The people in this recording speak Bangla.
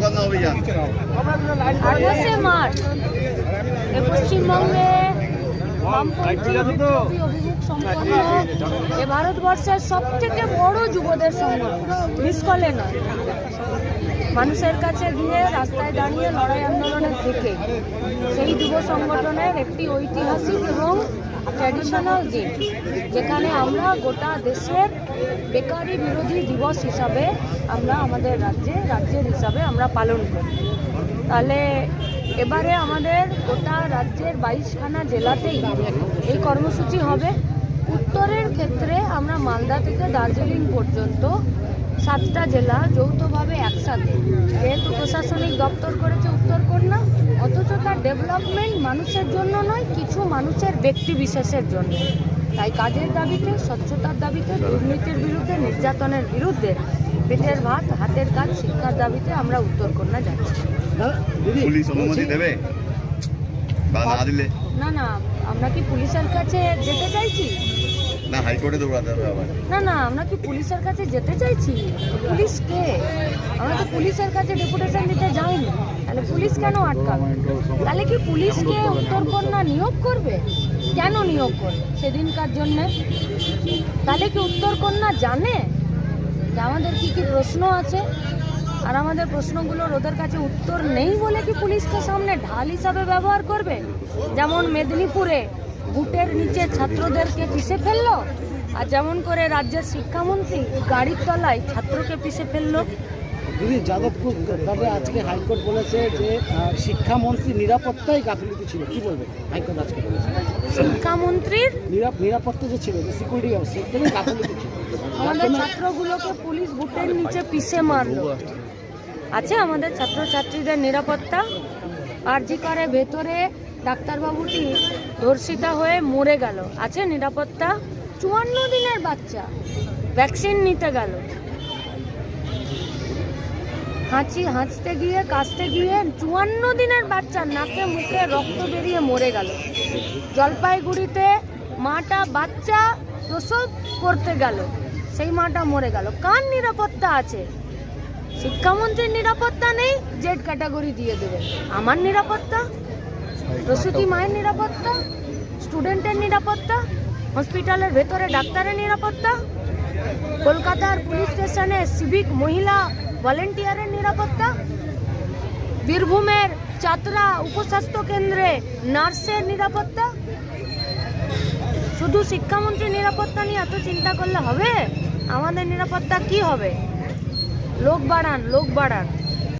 করোনা অভিযান 28শে মার্চ পশ্চিমবঙ্গে বামপন্থী বিপ্লবী অভিমুখ সম্পন্ন এ ভারতবর্ষের সবথেকে বড় যুবদের সংগঠন, নিষ্কলে নয়, মানুষের কাছে গিয়ে রাস্তায় দাঁড়িয়ে লড়াই আন্দোলনের থেকে সেই যুব সংগঠনের একটি ঐতিহাসিক এবং ট্র্যাডিশনাল দিন, যেখানে আমরা গোটা দেশের বেকারি বিরোধী দিবস হিসাবে আমরা আমাদের রাজ্যের হিসাবে আমরা পালন করি। তাহলে এবারে আমাদের গোটা রাজ্যের 22খানা জেলাতেই এই কর্মসূচি হবে। উত্তরের ক্ষেত্রে আমরা মালদা থেকে দার্জিলিং পর্যন্ত 7টা জেলা যৌথভাবে একসাথে, যেহেতু প্রশাসনিক দপ্তর করেছে উত্তরকন্যা, অথচ তার ডেভেলপমেন্ট মানুষের জন্য নয়, কিছু মানুষের ব্যক্তি বিশেষের জন্য। তাই কাজের দাবিতে, স্বচ্ছতার দাবিতে, দুর্নীতির বিরুদ্ধে, নির্যাতনের বিরুদ্ধে, পেটের ভাত হাতের কাজ শিক্ষার দাবিতে আমরা উত্তরকন্যা যাচ্ছি। পুলিশ অনুমতি দেবে বা না দিলে? না, আমরা কি পুলিশের কাছে যেতে চাইছি? না, হাইকোর্টে দৌড়াতে হবে আবার? না, আমরা কি পুলিশের কাছে যেতে চাইছি? পুলিশ কে? আমরা তো পুলিশের কাছে ডেপুটেশন দিতে যাইনি, তাহলে পুলিশ কেন আটকাবে? তাহলে কি পুলিশকে উত্তরকন্যা নিয়োগ করবে? কেন নিয়োগ করবে সেদিনকার জন্যে? তাহলে কি উত্তরকন্যা জানে যে আমাদের কি কি প্রশ্ন আছে, আর আমাদের প্রশ্নগুলোর ওদের কাছে উত্তর নেই বলে কি পুলিশকে সামনে ঢাল হিসাবে ব্যবহার করবে? যেমন মেদিনীপুরে বুটের নিচে ছাত্রদেরকে পিষে ফেললো, আর যেমন করে রাজ্যের শিক্ষামন্ত্রী গাড়ির তলায় ছাত্রকে পিষে ফেললো। দিদি, যাদবপুর তবে আজকে হাইকোর্ট বলেছে যে শিক্ষামন্ত্রী নিরাপত্তায় গাফিলতি ছিল, কি বলবে? হাইকোর্ট আজকে বলেছে শিক্ষামন্ত্রীর নিরাপত্তা যে ছিল, যে সিকিউরিটি ব্যবস্থা, সেখানে গাফিলতি ছিল। আমাদের ছাত্রগুলোকে পুলিশ বুটের নিচে পিষে মারলো। আছে আমাদের ছাত্রছাত্রীদের নিরাপত্তা? আরজিকরে ভেতরে ডাক্তারবাবুটি ধর্ষিতা হয়ে মরে গেল, আছে নিরাপত্তা? 54 দিনের বাচ্চা ভ্যাকসিন নিতে গেল, হাঁচতে গিয়ে কাশতে গিয়ে 54 দিনের বাচ্চা নাকে মুখে রক্ত বেরিয়ে মরে গেল। জলপাইগুড়িতে মাটা বাচ্চা প্রসব করতে গেল, সেই মাটা মরে গেল। কার নিরাপত্তা আছে? শিক্ষামন্ত্রীর নিরাপত্তা নেই, জেড ক্যাটাগরি দিয়ে দেবে। আমার নিরাপত্তা, প্রসূতি মায়ের নিরাপত্তা, স্টুডেন্টের নিরাপত্তা, হসপিটালের ভেতরে ডাক্তারের নিরাপত্তা, কলকাতার পুলিশ স্টেশনে সিভিক মহিলা ভলেন্টিয়ারের নিরাপত্তা, বীরভূমের চাতরা উপস্বাস্থ্য কেন্দ্রে নার্সের নিরাপত্তা। শুধু শিক্ষামন্ত্রীর নিরাপত্তা নিয়ে এত চিন্তা করলে হবে? আমাদের নিরাপত্তা কি হবে? লোক বাড়ান।